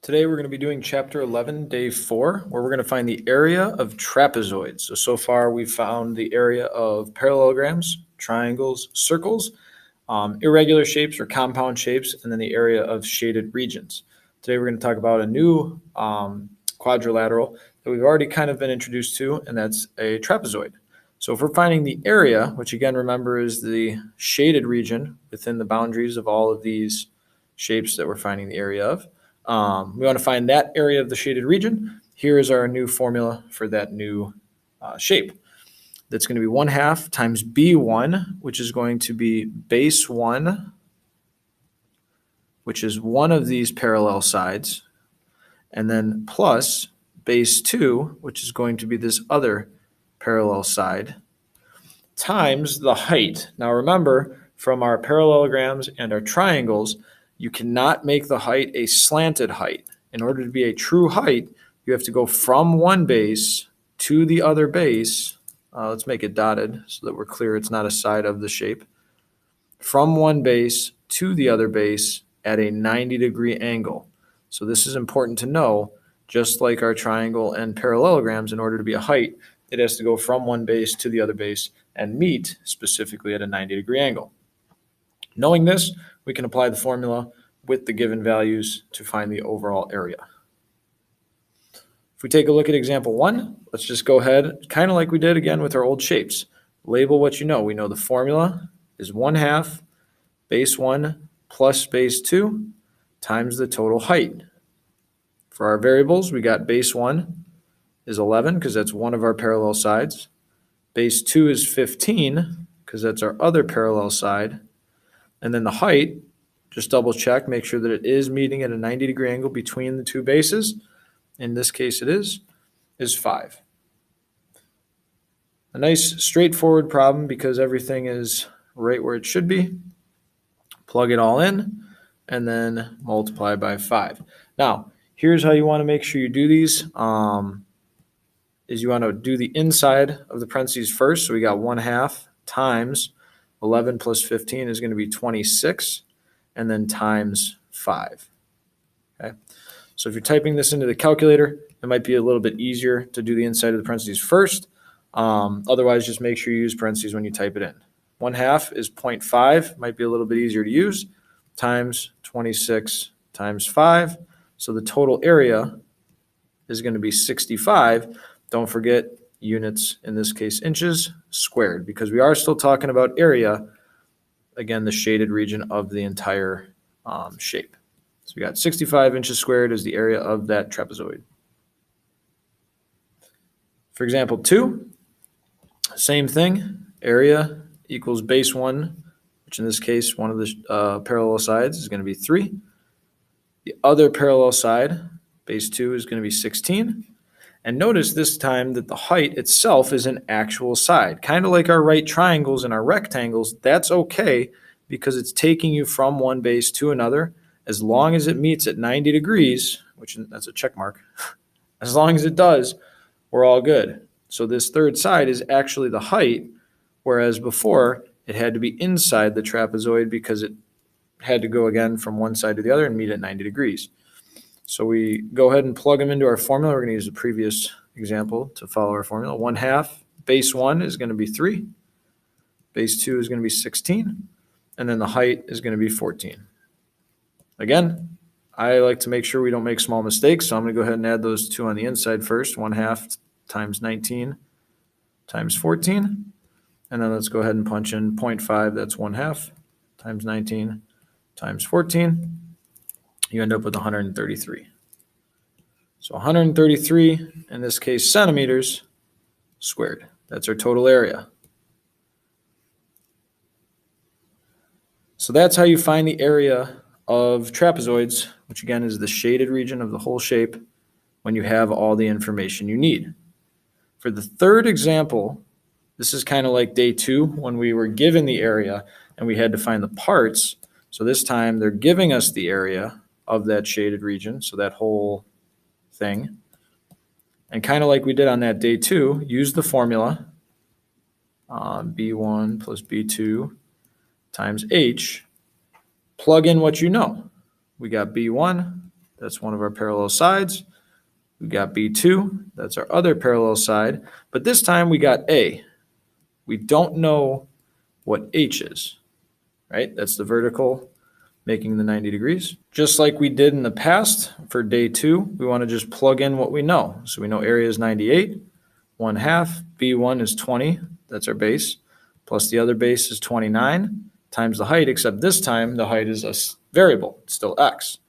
Today we're going to be doing chapter 11, day 4, where we're going to find the area of trapezoids. So far we've found the area of parallelograms, triangles, circles, irregular shapes or compound shapes, and then the area of shaded regions. Today we're going to talk about a new quadrilateral that we've already kind of been introduced to, and that's a trapezoid. So if we're finding the area, which again remember is the shaded region within the boundaries of all of these shapes that we're finding the area of, we want to find that area of the shaded region. Here is our new formula for that new shape. That's going to be 1/2 times B1, which is going to be base 1, which is one of these parallel sides, and then plus base 2, which is going to be this other parallel side, times the height. Now remember, from our parallelograms and our triangles, you cannot make the height a slanted height. In order to be a true height, you have to go from one base to the other base. Let's make it dotted so that we're clear it's not a side of the shape. From one base to the other base at a 90-degree angle. So this is important to know. Just like our triangle and parallelograms, in order to be a height, it has to go from one base to the other base and meet specifically at a 90-degree angle. Knowing this, we can apply the formula with the given values to find the overall area. If we take a look at example 1, let's just go ahead, kind of like we did again with our old shapes. Label what you know. We know the formula is 1/2 base 1 plus base 2 times the total height. For our variables, we got base 1 is 11 because that's one of our parallel sides. Base 2 is 15 because that's our other parallel side. And then the height, just double check, make sure that it is meeting at a 90-degree angle between the two bases. In this case it is 5. A nice straightforward problem because everything is right where it should be. Plug it all in and then multiply by 5. Now, here's how you want to make sure you do these. Is you want to do the inside of the parentheses first. So we got 1/2 times 11 plus 15 is going to be 26, and then times 5. Okay. So if you're typing this into the calculator, it might be a little bit easier to do the inside of the parentheses first. Otherwise, just make sure you use parentheses when you type it in. 1/2 is 0.5, might be a little bit easier to use, times 26 times 5. So the total area is going to be 65. Don't forget units, in this case inches, squared, because we are still talking about area, again, the shaded region of the entire shape. So we got 65 inches squared as the area of that trapezoid. For example 2, same thing, area equals base 1, which in this case, one of the parallel sides is going to be 3. The other parallel side, base 2, is going to be 16. And notice this time that the height itself is an actual side. Kind of like our right triangles and our rectangles, that's okay because it's taking you from one base to another. As long as it meets at 90 degrees, which that's a check mark, as long as it does, we're all good. So this third side is actually the height, whereas before it had to be inside the trapezoid because it had to go again from one side to the other and meet at 90 degrees. So we go ahead and plug them into our formula. We're going to use the previous example to follow our formula. 1/2 base 1 is going to be 3. Base 2 is going to be 16. And then the height is going to be 14. Again, I like to make sure we don't make small mistakes. So I'm going to go ahead and add those two on the inside first. 1/2 times 19 times 14. And then let's go ahead and punch in 0.5. That's 1/2 times 19 times 14. You end up with 133. So 133, in this case, centimeters squared. That's our total area. So that's how you find the area of trapezoids, which again is the shaded region of the whole shape, when you have all the information you need. For the third example, this is kind of like day 2 when we were given the area and we had to find the parts. So this time they're giving us the area of that shaded region, so that whole thing. And kind of like we did on that day 2, use the formula, B1 plus B2 times H. Plug in what you know. We got B1 That's one of our parallel sides. We got B2, that's our other parallel side. But this time we got A. We don't know what H is, right? That's the vertical making the 90 degrees. Just like we did in the past for day 2, we want to just plug in what we know. So we know area is 98, 1/2, B1 is 20, that's our base, plus the other base is 29, times the height, except this time the height is a variable, it's still x.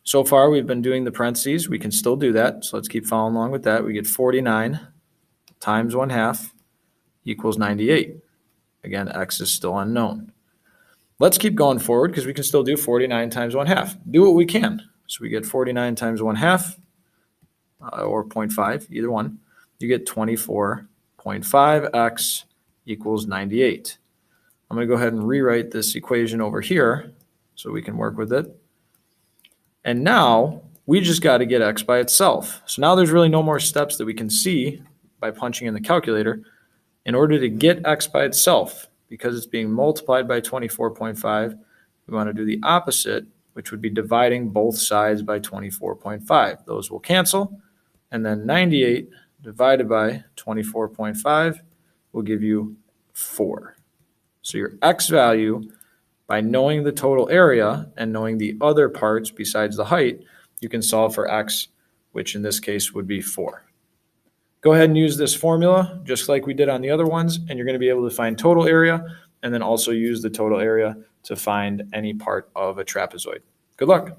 So far we've been doing the parentheses, we can still do that, so let's keep following along with that. We get 49 times 1/2 equals 98. Again, x is still unknown. Let's keep going forward because we can still do 49 times 1/2. Do what we can. So we get 49 times 1/2 or 0.5, either one. You get 24.5x equals 98. I'm going to go ahead and rewrite this equation over here so we can work with it. And now we just got to get x by itself. So now there's really no more steps that we can see by punching in the calculator. In order to get x by itself, because it's being multiplied by 24.5, we want to do the opposite, which would be dividing both sides by 24.5. Those will cancel, and then 98 divided by 24.5 will give you 4. So your x value, by knowing the total area and knowing the other parts besides the height, you can solve for x, which in this case would be 4. Go ahead and use this formula just like we did on the other ones, and you're going to be able to find total area and then also use the total area to find any part of a trapezoid. Good luck.